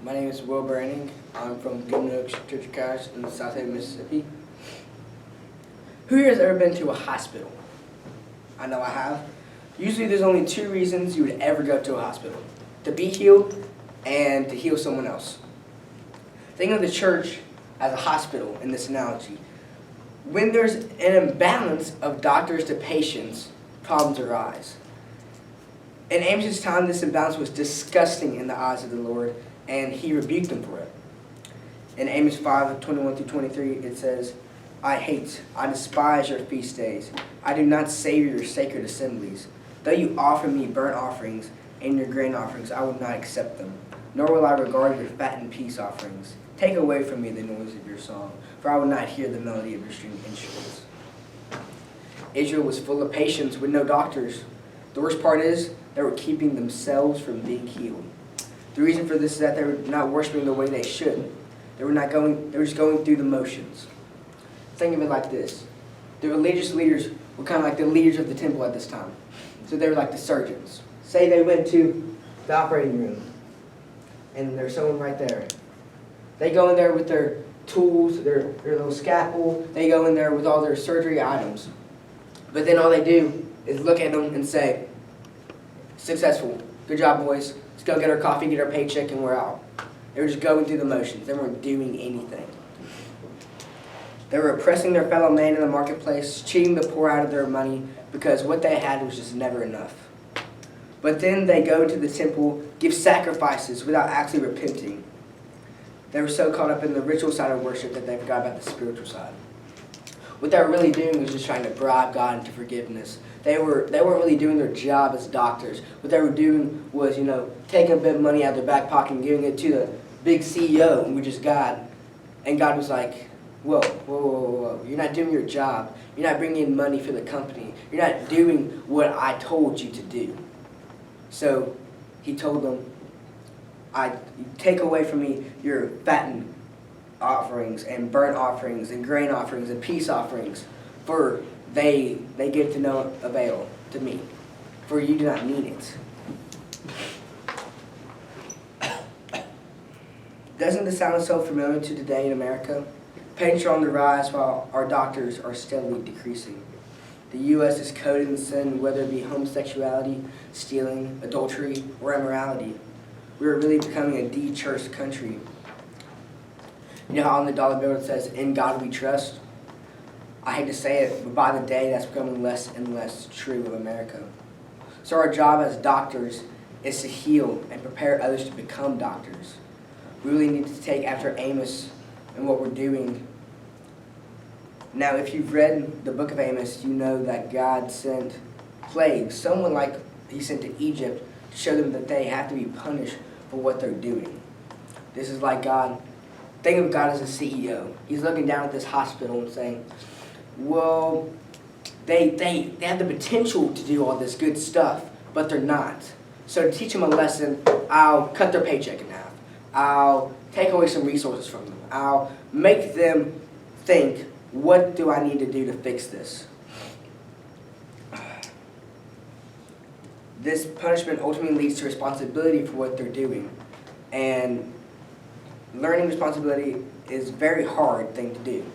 My name is WillB21. I'm from Gilman Church of Christ in the South Haven, Mississippi. Who here has ever been to a hospital? I know I have. Usually there's only two reasons you would ever go to a hospital: to be healed and to heal someone else. Think of the church as a hospital in this analogy. When there's an imbalance of doctors to patients, problems arise. In Amos' time, this imbalance was disgusting in the eyes of the Lord, and he rebuked them for it. In Amos 5:21-23, it says, I despise your feast days. I do not savor your sacred assemblies. Though you offer me burnt offerings and your grain offerings, I will not accept them, nor will I regard your fat and peace offerings. Take away from me the noise of your song, for I will not hear the melody of your string instruments. Israel was full of patients with no doctors. The worst part is, they were keeping themselves from being healed. The reason for this is that they were not worshiping the way they should. They were just going through the motions. Think of it like this. The religious leaders were kind of like the leaders of the temple at this time. So they were like the surgeons. Say they went to the operating room, and there's someone right there. They go in there with their tools, their little scalpel. They go in there with all their surgery items. But then all they do is look at them and say, successful. Good job, boys. Let's go get our coffee, get our paycheck, and we're out. They were just going through the motions. They weren't doing anything. They were oppressing their fellow man in the marketplace, cheating the poor out of their money because what they had was just never enough. But then they go to the temple, give sacrifices without actually repenting. They were so caught up in the ritual side of worship that they forgot about the spiritual side. What they were really doing was just trying to bribe God into forgiveness. They weren't really doing their job as doctors. What they were doing was, taking a bit of money out of their back pocket and giving it to the big CEO, which is God. And God was like, whoa. You're not doing your job. You're not bringing in money for the company. You're not doing what I told you to do. So he told them, take away from me your fattened offerings and burnt offerings and grain offerings and peace offerings, for they give to no avail to me, for you do not need it. Doesn't this sound so familiar to today in America? Patients are on the rise while our doctors are steadily decreasing. The U.S. is coded in sin, whether it be homosexuality, stealing, adultery, or immorality. We are really becoming a de-churched country. You know how on the dollar bill it says, "In God we trust"? I hate to say it, but by the day that's becoming less and less true of America. So our job as doctors is to heal and prepare others to become doctors. We really need to take after Amos and what we're doing. Now, if you've read the book of Amos, you know that God sent plagues, someone like he sent to Egypt, to show them that they have to be punished for what they're doing. This is like God. Think of God as a CEO. He's looking down at this hospital and saying, well, they have the potential to do all this good stuff, but they're not. So to teach them a lesson, I'll cut their paycheck in half. I'll take away some resources from them. I'll make them think, what do I need to do to fix this? This punishment ultimately leads to responsibility for what they're doing. And learning responsibility is a very hard thing to do.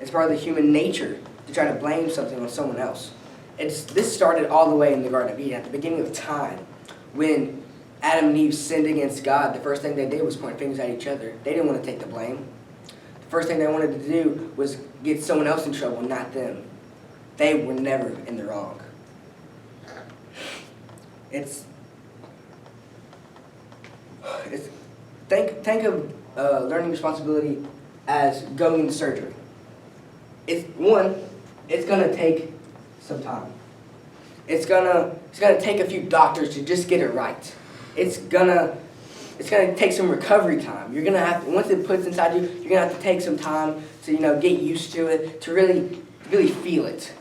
It's part of the human nature to try to blame something on someone else. This started all the way in the Garden of Eden, at the beginning of time. When Adam and Eve sinned against God, the first thing they did was point fingers at each other. They didn't want to take the blame. The first thing they wanted to do was get someone else in trouble, not them. They were never in the wrong. Think of learning responsibility as going into surgery. It's going to take some time. It's gonna take a few doctors to just get it right. It's gonna take some recovery time. You're gonna have to, once it puts inside you, you're gonna have to take some time to get used to it, to really feel it.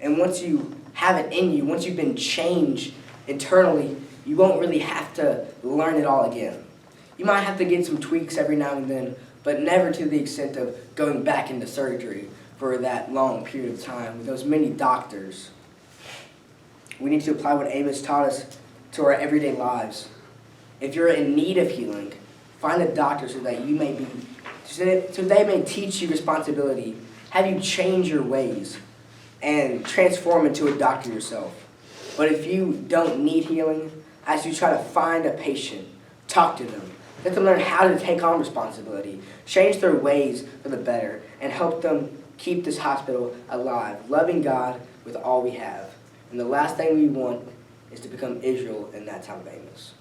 And once you have it in you, once you've been changed internally, you won't really have to learn it all again. You might have to get some tweaks every now and then, but never to the extent of going back into surgery for that long period of time with those many doctors. We need to apply what Amos taught us to our everyday lives. If you're in need of healing, find a doctor so that so they may teach you responsibility, have you change your ways, and transform into a doctor yourself. But if you don't need healing, as you try to find a patient, talk to them. Let them learn how to take on responsibility, change their ways for the better, and help them keep this hospital alive, loving God with all we have. And the last thing we want is to become Israel in that time of Amos.